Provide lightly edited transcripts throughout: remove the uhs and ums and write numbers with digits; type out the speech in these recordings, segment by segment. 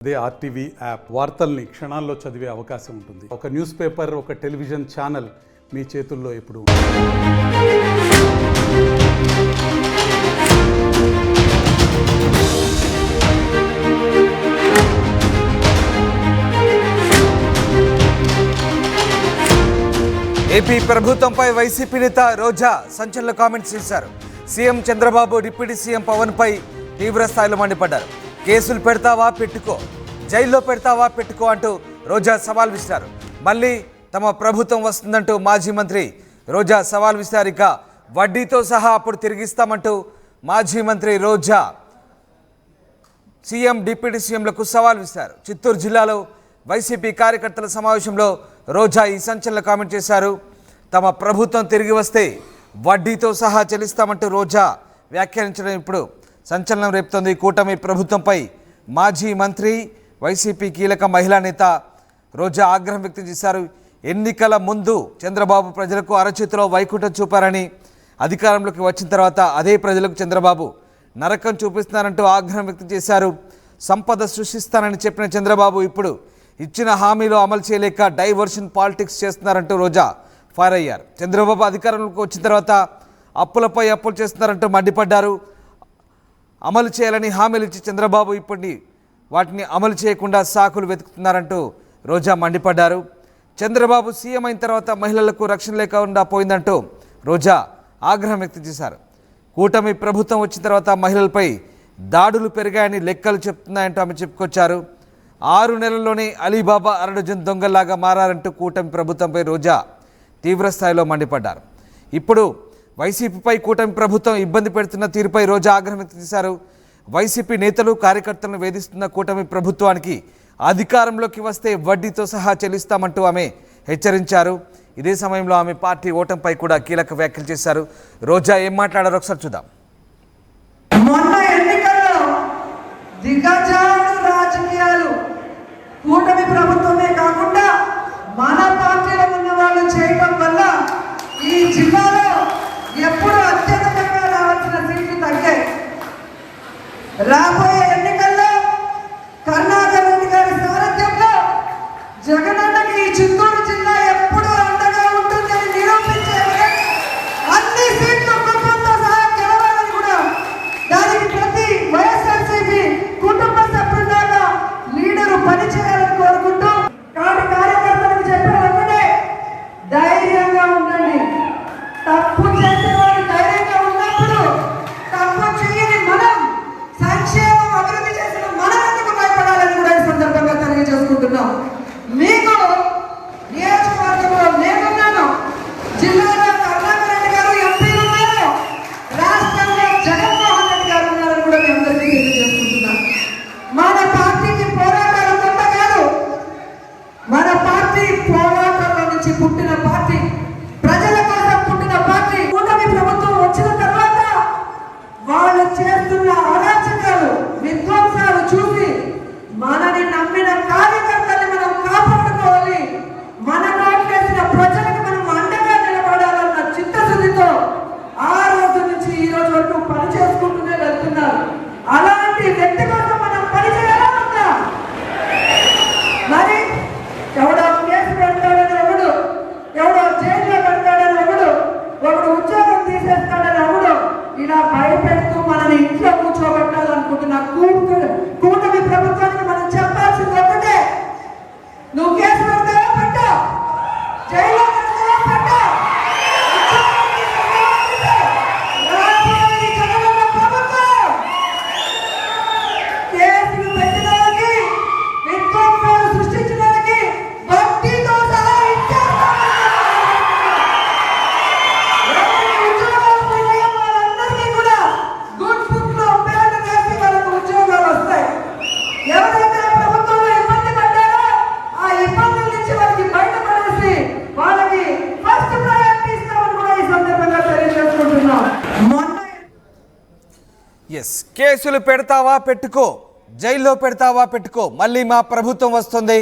అదే RTV app వార్తల్ని క్షణాల్లో చదివే అవకాశం ఉంటుంది. ఒక న్యూస్ పేపర్, ఒక టెలివిజన్ ఛానల్ మీ చేతుల్లో ఎప్పుడు. ఏపీ ప్రభుత్వంపై వైసీపీ నేత రోజా సంచలన కామెంట్స్ చేశారు. CM Chandrababu deputy CM Pawan పై తీవ్ర స్థాయిలో మండిపడ్డారు. కేసులు పెడతావా పెట్టుకో, జైల్లో పెడతావా పెట్టుకో అంటూ రోజా సవాల్ విసిరారు. మళ్ళీ తమ ప్రభుత్వం వస్తుందంటూ మాజీ మంత్రి రోజా సవాల్ విసిరారు. ఇక వడ్డీతో సహా అప్పుడు తిరిగిస్తామంటూ మాజీ మంత్రి రోజా సీఎం డిప్యూటీ సీఎంలకు సవాల్ విసిరారు. చిత్తూరు జిల్లాలో వైసీపీ కార్యకర్తల సమావేశంలో రోజా ఈ సంచలన కామెంట్ చేశారు. తమ ప్రభుత్వం తిరిగి వస్తే వడ్డీతో సహా చెల్లిస్తామంటూ రోజా వ్యాఖ్యానించడం ఇప్పుడు సంచలనం రేపుతోంది. కూటమి ప్రభుత్వంపై మాజీ మంత్రి వైసీపీ కీలక మహిళా నేత రోజా ఆగ్రహం వ్యక్తం చేశారు. ఎన్నికల ముందు చంద్రబాబు ప్రజలకు అరచేతిలో వైకుంఠం చూపారని, అధికారంలోకి వచ్చిన తర్వాత అదే ప్రజలకు చంద్రబాబు నరకం చూపిస్తున్నారంటూ ఆగ్రహం వ్యక్తం చేశారు. సంపద సృష్టిస్తానని చెప్పిన చంద్రబాబు ఇప్పుడు ఇచ్చిన హామీలు అమలు చేయలేక డైవర్షన్ పాలిటిక్స్ చేస్తున్నారంటూ రోజా ఫైర్ అయ్యారు. చంద్రబాబు అధికారంలోకి వచ్చిన తర్వాత అప్పులపై అప్పులు చేస్తున్నారంటూ మండిపడ్డారు. అమలు చేయాలని హామీలు ఇచ్చి చంద్రబాబు ఇప్పటి వాటిని అమలు చేయకుండా సాకులు వెతుకుతున్నారంటూ రోజా మండిపడ్డారు. చంద్రబాబు సీఎం అయిన తర్వాత మహిళలకు రక్షణ లేకుండా పోయిందంటూ రోజా ఆగ్రహం వ్యక్తం చేశారు. కూటమి ప్రభుత్వం వచ్చిన తర్వాత మహిళలపై దాడులు పెరిగాయని లెక్కలు చెప్తున్నాయంటూ ఆమె చెప్పుకొచ్చారు. 6 నెలల్లోనే అలీబాబా అరడజన్ దొంగల్లాగా మారారంటూ కూటమి ప్రభుత్వంపై రోజా తీవ్ర స్థాయిలో మండిపడ్డారు. ఇప్పుడు వైసీపీపై కూటమి ప్రభుత్వం ఇబ్బంది పెడుతున్న తీరుపై రోజా ఆగ్రహం వ్యక్తం చేశారు. వైసీపీ నేతలు కార్యకర్తలను వేధిస్తున్న కూటమి ప్రభుత్వానికి అధికారంలోకి వస్తే వడ్డీతో సహా చెల్లిస్తామంటూ ఆమె హెచ్చరించారు. ఇదే సమయంలో ఆమె పార్టీ ఓటమిపై కూడా కీలక వ్యాఖ్యలు చేశారు. రోజా ఏం మాట్లాడారో ఒకసారి చూద్దాం. మొన్న ఎన్నికల్లో దిగజారు రాజకీయాలు కూటమి ప్రభుత్వమే కాకుండా మన పార్టీలో ఉన్న వాళ్ళు చేయడం వల్ల ఈ జిల్లాలో ఎప్పుడు అత్యధికంగా రావాల్సిన సీట్లు తగ్గాయి. రాబోయే ఎన్నికల్లో కరుణాకర్ రెడ్డి గారి సారథ్యంలో జగనన్నకి ఈ చిత్తూరు జిల్లా ఎప్పుడు అండగా ఉంటుందని నిరూపించే అన్ని సీట్లు కుటుంబంతో సహా గెలవాలని కూడా దానికి ప్రతి వైఎస్ఆర్సీపీ కుటుంబ సభ్యులాగా లీడరు పనిచేయాలని కోరుకుంటూ కార్యకర్తలకు చెప్పిన వెంటనే ధైర్యంగా ఉండండి. తప్పు చేసిన వాడు ధైర్యంగా ఉన్నప్పుడు తప్పు చేయని మనం సంక్షేమం అభివృద్ధి చేసిన మనం ఎందుకు భయపడాలని కూడా ఈ సందర్భంగా తెలియజేసుకుంటున్నాం. మీకు నియోజకవర్గంలో నేనున్నాను, జిల్లాలో కరుణాకర్ రెడ్డి గారు ఎంపీలు ఉన్నారు, రాష్ట్రంలో జగన్మోహన్ రెడ్డి గారు ఉన్నారని కూడా మీ అందరికీ తెలియజేసుకుంటున్నాం. మన పార్టీకి పోరాటాలు కొత్త కాదు. మన పార్టీ పోరాటంలో నుంచి పుట్టిన పార్టీ, ప్రజల కోసం పుట్టిన పార్టీ. కూటమి ప్రభుత్వం వచ్చిన తర్వాత వాళ్ళు చేస్తున్న అరాచకాలు, విధ్వంసాలు చూసి మనని నమ్మిన కార్యకర్తల్ని మనం కాపాడుకోవాలి, మన నోట్లేసిన ప్రజలకు మనం అండగా నిలబడాలన్న చిత్తశుద్ధితో ఆ రోజు నుంచి ఈ రోజు వరకు పని చేసుకుంటూనే వెళ్తున్నారు. అలాంటి వ్యక్తి కోసం మనం పని చేయాలన్నా మరి ఎవడో కేసు పెడతాడని ఒకడు, ఎవడో జైల్లో పెడతాడని ఒకడు ఉద్యోగం తీసేస్తాడని ఒకడు ఇలా భయపెడుతూ మనని ఇంట్లో కూర్చోబెట్టాలనుకుంటున్న కూటమి ప్రభుత్వానికి మనం చెప్పాల్సింది ఒకటే, నువ్వు కేసు పెడతావా పెట్టు, జైల్లో పెడతావా పెట్టు, జగనన్న ప్రభుత్వం కేసులు పెట్టిన వాళ్ళకి, విధ్వంసాలు సృష్టించిన వాళ్ళకి వడ్డీతో సహా ఇచ్చేస్తాం. ఉద్యోగాలు పోయిన వాళ్ళందరికీ కూడా గుడ్ బుక్ లో పేరు వేసి వాళ్ళకు ఉద్యోగాలు వస్తాయి. ఎవరైతే ప్రభుత్వంలో ఇబ్బంది పడ్డారో ఆ ఇబ్బందుల నుంచి వాళ్ళకి బయటపడేసి వాళ్ళకి ఫస్ట్ ప్రయారిటీ ఇస్తామని కూడా ఈ సందర్భంగా తెలియజేసుకుంటున్నాం. కేసులు పెడతావా పెట్టుకో, జైల్లో పెడతావా పెట్టుకో, మళ్ళీ మా ప్రభుత్వం వస్తుంది,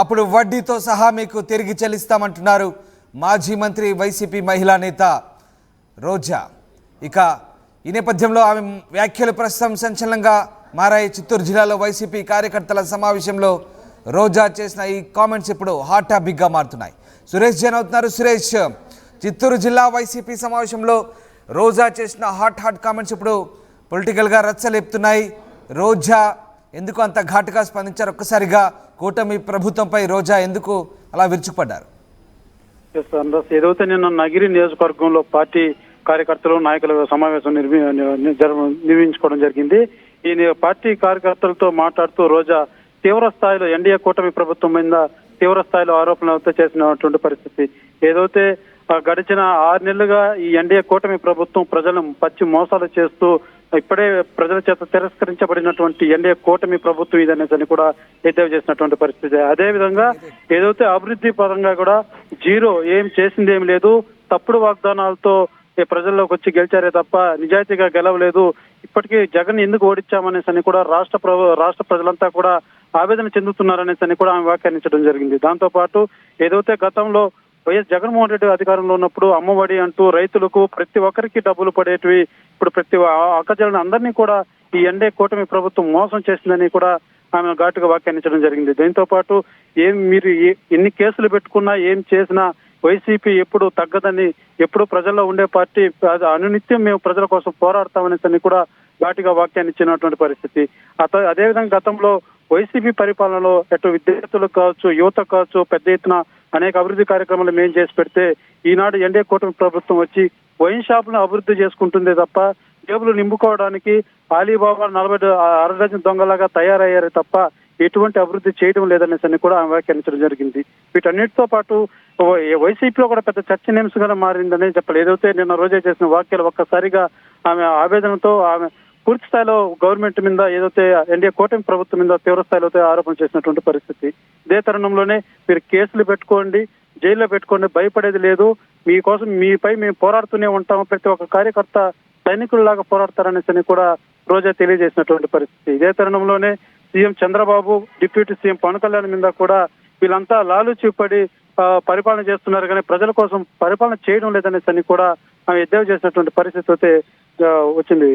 అప్పుడు వడ్డీతో సహా మీకు తిరిగి చెల్లిస్తామంటున్నారు మాజీ మంత్రి వైసీపీ మహిళా నేత రోజా. ఇక ఈ నేపథ్యంలో ఆమె వ్యాఖ్యలు ప్రస్తుతం సంచలనంగా మారాయి. చిత్తూరు జిల్లాలో వైసీపీ కార్యకర్తల సమావేశంలో రోజా చేసిన ఈ కామెంట్స్ ఇప్పుడు హాట్ టాపిక్గా మారుతున్నాయి. సురేష్ జైన్ అవుతున్నారు. సురేష్, చిత్తూరు జిల్లా వైసీపీ సమావేశంలో రోజా చేసిన హాట్ కామెంట్స్ ఇప్పుడు పొలిటికల్గా రచ్చలేపుతున్నాయి. రోజా ఎందుకు అంత ఘాటుగా స్పందించారు? ఒక్కసారిగా కూటమి ప్రభుత్వంపై రోజా ఎందుకు అలా విరుచుకుపడ్డారు? ఏదైతే నిన్న నగిరి నియోజకవర్గంలో పార్టీ కార్యకర్తలు నాయకుల సమావేశం నిర్వహించుకోవడం జరిగింది. ఈ పార్టీ కార్యకర్తలతో మాట్లాడుతూ రోజా తీవ్ర స్థాయిలో ఎన్డీఏ కూటమి ప్రభుత్వం మీద తీవ్ర స్థాయిలో ఆరోపణలతో చేసినటువంటి పరిస్థితి. ఏదైతే గడిచిన 6 నెలలుగా ఈ ఎన్డీఏ కూటమి ప్రభుత్వం ప్రజలను పచ్చి మోసాలు చేస్తూ ఇప్పుడే ప్రజల చేత తిరస్కరించబడినటువంటి ఎన్డీఏ కూటమి ప్రభుత్వం ఇదనేసి కూడా ఎద్దేవా చేసినటువంటి పరిస్థితి. అదే విధంగా ఏదైతే అభివృద్ధి పరంగా కూడా జీరో, ఏం చేసింది ఏం లేదు, తప్పుడు వాగ్దానాలతో ప్రజల్లోకి వచ్చి గెలిచారే తప్ప నిజాయితీగా గెలవలేదు. ఇప్పటికీ జగన్ ఎందుకు ఓడించామనేసి కూడా రాష్ట్ర ప్రజలంతా కూడా ఆవేదన చెందుతున్నారనేసి కూడా ఆమె వ్యాఖ్యానించడం జరిగింది. దాంతో పాటు ఏదైతే గతంలో వైఎస్ జగన్మోహన్ రెడ్డి అధికారంలో ఉన్నప్పుడు అమ్మఒడి అంటూ రైతులకు ప్రతి ఒక్కరికి డబ్బులు పడేటివి, ఇప్పుడు ప్రతి అక్కజలను అందరినీ కూడా ఈ ఎన్డీఏ కూటమి ప్రభుత్వం మోసం చేసిందని కూడా ఆమె ఘాటుగా వ్యాఖ్యానించడం జరిగింది. దీంతో పాటు మీరు ఎన్ని కేసులు పెట్టుకున్నా ఏం చేసినా వైసీపీ ఎప్పుడు తగ్గదని, ఎప్పుడు ప్రజల్లో ఉండే పార్టీ, అనునిత్యం మేము ప్రజల కోసం పోరాడతామనేసి కూడా ఘాటుగా వ్యాఖ్యానించినటువంటి పరిస్థితి. అదేవిధంగా గతంలో వైసీపీ పరిపాలనలో ఎటు విద్యార్థులకు కావచ్చు, యువత కావచ్చు, పెద్ద ఎత్తున అనేక అభివృద్ధి కార్యక్రమాలు మేము చేసి పెడితే ఈనాడు ఎన్డీఏ కూటమి ప్రభుత్వం వచ్చి వైన్ షాపులను అభివృద్ధి చేసుకుంటుందే తప్ప జేబులు నింపుకోవడానికి అలీబాబా 40 అరడజన్ దొంగలాగా తయారయ్యారే తప్ప ఎటువంటి అభివృద్ధి చేయడం లేదనేసి కూడా ఆమె వ్యాఖ్యానించడం జరిగింది. వీటన్నిటితో పాటు వైసీపీలో కూడా పెద్ద చర్చనీయాంశంగా మారిందని చెప్పాలి. ఏదైతే నిన్న రోజే చేసిన వ్యాఖ్యలు ఒక్కసారిగా ఆమె ఆవేదనతో ఆమె పూర్తి స్థాయిలో గవర్నమెంట్ మీద, ఏదైతే ఎన్డీఏ కూటమి ప్రభుత్వం మీద తీవ్ర స్థాయిలో ఆరోపణ చేసినటువంటి పరిస్థితి. ఇదే తరుణంలోనే మీరు కేసులు పెట్టుకోండి, జైల్లో పెట్టుకోండి, భయపడేది లేదు, మీకోసం మీపై మేము పోరాడుతూనే ఉంటాము, ప్రతి ఒక్క కార్యకర్త సైనికుల్లాగా పోరాడతారనేసి కూడా రోజా తెలియజేసినటువంటి పరిస్థితి. ఇదే తరుణంలోనే CM Chandrababu, deputy CM Pawan Kalyan మీద కూడా వీళ్ళంతా లాలూచిపడి పరిపాలన చేస్తున్నారు కానీ ప్రజల కోసం పరిపాలన చేయడం లేదనేసి కూడా ఆమె ఎద్దేవా చేసినటువంటి పరిస్థితి అయితే వచ్చింది.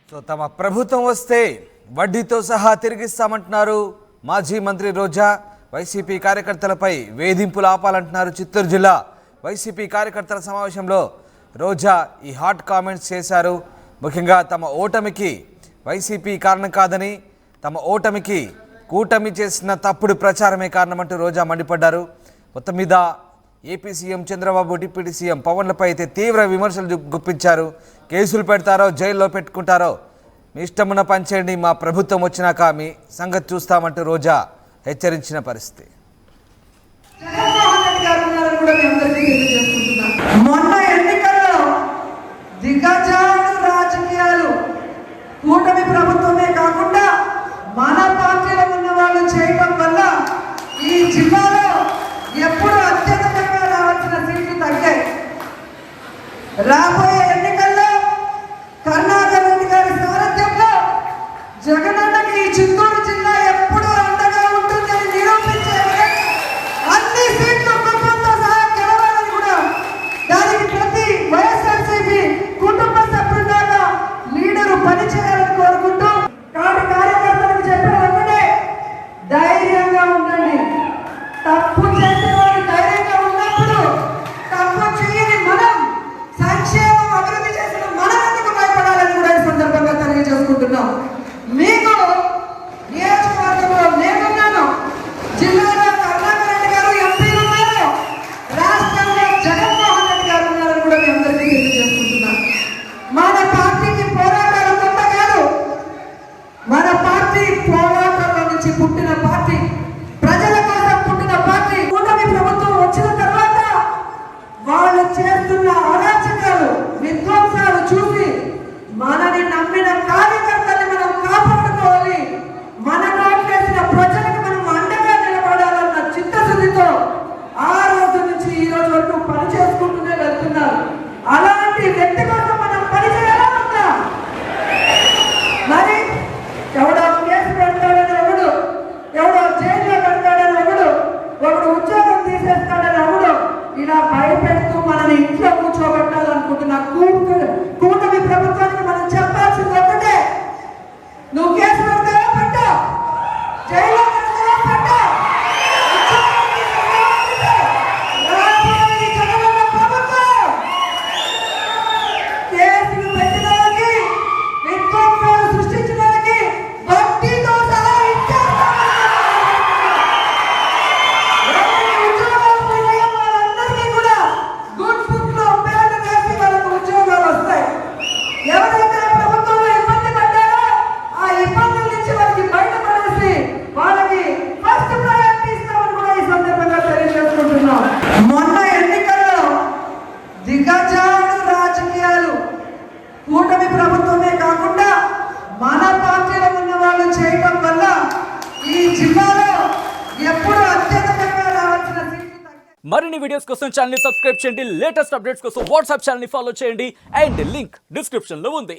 సో తమ ప్రభుత్వం వస్తే వడ్డీతో సహా తిరిగిస్తామంటున్నారు మాజీ మంత్రి రోజా. వైసీపీ కార్యకర్తలపై వేధింపులు ఆపాలంటున్నారు. చిత్తూరు జిల్లా వైసీపీ కార్యకర్తల సమావేశంలో రోజా ఈ హాట్ కామెంట్స్ చేశారు. ముఖ్యంగా తమ ఓటమికి వైసీపీ కారణం కాదని, తమ ఓటమికి కూటమి చేసిన తప్పుడు ప్రచారమే కారణమంటూ రోజా మండిపడ్డారు. మొత్తం మీద AP CM Chandrababu, deputy CM పవన్లపై అయితే తీవ్ర విమర్శలు గుప్పించారు. కేసులు పెడతారో జైల్లో పెట్టుకుంటారో మీ ఇష్టమున్న పనిచేయండి, మా ప్రభుత్వం వచ్చినాక మీ సంగతి చూస్తామంటూ రోజా హెచ్చరించిన పరిస్థితి. మొన్న ఎన్నికల్లో దిగజాడు రాజకీయాలు కూటమి ప్రభుత్వమే కాకుండా మన పార్టీలో ఉన్న వాళ్ళు చేయడం వల్ల ఈ జిల్లాలో ఎప్పుడు అత్యధికంగా రావాల్సిన సీట్లు తగ్గాయి. రాబోయే ఎన్నికల్లో కరుణాకర్ రెడ్డి గారి సారథ్యంలో జగనన్నకి ఈ చిత్తూరు జిల్లా ఎప్పుడు అండగా ఉంటుందని నిరూపించే అన్ని సీట్లు కుటుంబంతో సహా గెలవాలని కూడా, దానికి ప్రతి వైఎస్ఆర్సీపీ కుటుంబ సభ్యులాగా లీడరు పనిచేయాలని కోరుకుంటూ కార్యకర్తలకు చెప్పిన వెంటనే ధైర్యంగా ఉండండి. తప్పు చేసిన వాడు ధైర్యంగా ఉన్నప్పుడు తప్పు చేయని మనం, సంక్షేమం అభివృద్ధి చేసిన మనం ఎందుకు భయపడాలని కూడా ఈ సందర్భంగా తెలియజేసుకుంటున్నాం. మీకు నియోజకవర్గంలో నేనున్నాను, జిల్లాలో కరుణాకర్ రెడ్డి గారు ఎంపీలు ఉన్నారు, రాష్ట్రంలో జగన్మోహన్ రెడ్డి గారు ఉన్నారని కూడా మీ అందరికీ తెలియజేసుకుంటున్నాను. మన పార్టీకి పోరాటాలు కొత్త కాదు. మన పార్టీ పోరాటంలో నుంచి పుట్టిన పార్టీ, ప్రజల కోసం పుట్టిన పార్టీ. కూటమి ప్రభుత్వం వచ్చిన తర్వాత వాళ్ళు చేస్తున్న అరాచకాలు, విధ్వంసాలు చూసి మనని నమ్మిన కార్యకర్తల్ని మనం కాపాడుకోవాలి, మన నోట్లేసిన ప్రజలకు మనం అండగా నిలబడాలన్న చిత్తశుద్ధితో ఆ రోజు నుంచి ఈ రోజు వరకు పని చేసుకుంటూనే వెళ్తున్నారు. అలాంటి వ్యక్తి కోసం మనం పని చేయాలా ఉందా? మరి ఎవడో కేసు పెడతాడని ఎవడు జైల్లో పెట్టే ఉద్యోగానికి సంబంధించి రాబోయే ఈ జగనన్న ప్రభుత్వం కేసులు పెట్టడానికి, విధ్వంసాలు సృష్టించడానికి వడ్డీతో సహా ఇచ్చేస్తామని ఉద్యోగాలు పోయిన వాళ్ళందరికీ కూడా గుడ్ బుక్ లో పేర్లు వేసి వాళ్ళకు ఉద్యోగాలు వస్తాయి. ఎవరైతే ప్రభుత్వంలో ఇబ్బంది పడ్డారో ఆ ఇబ్బందుల నుంచి వాళ్ళకి బయటపడేసి వాళ్ళకి ఫస్ట్ ప్రయారిటీ ఇస్తామని కూడా ఈ సందర్భంగా తెలియజేసుకుంటున్నాం. మొన్న ఎన్నికల్లో దిగజాడు రాజకీయాలు కూటమి ప్రభుత్వమే కాకుండా మన పార్టీలో ఉన్న వాళ్ళు చేయడం వల్ల ఈ జిల్లాలో ఎప్పుడు అత్యధికంగా రావాల్సిన సీట్లు తగ్గాయి. మరిన్ని వీడియోస్ కోసం ఛానల్ ని సబ్స్క్రైబ్ చేయండి. లేటెస్ట్ అప్డేట్స్ కోసం వాట్సాప్ ఛానల్ ని ఫాలో చేయండి. అండ్ లింక్ డిస్క్రిప్షన్ లో ఉంది.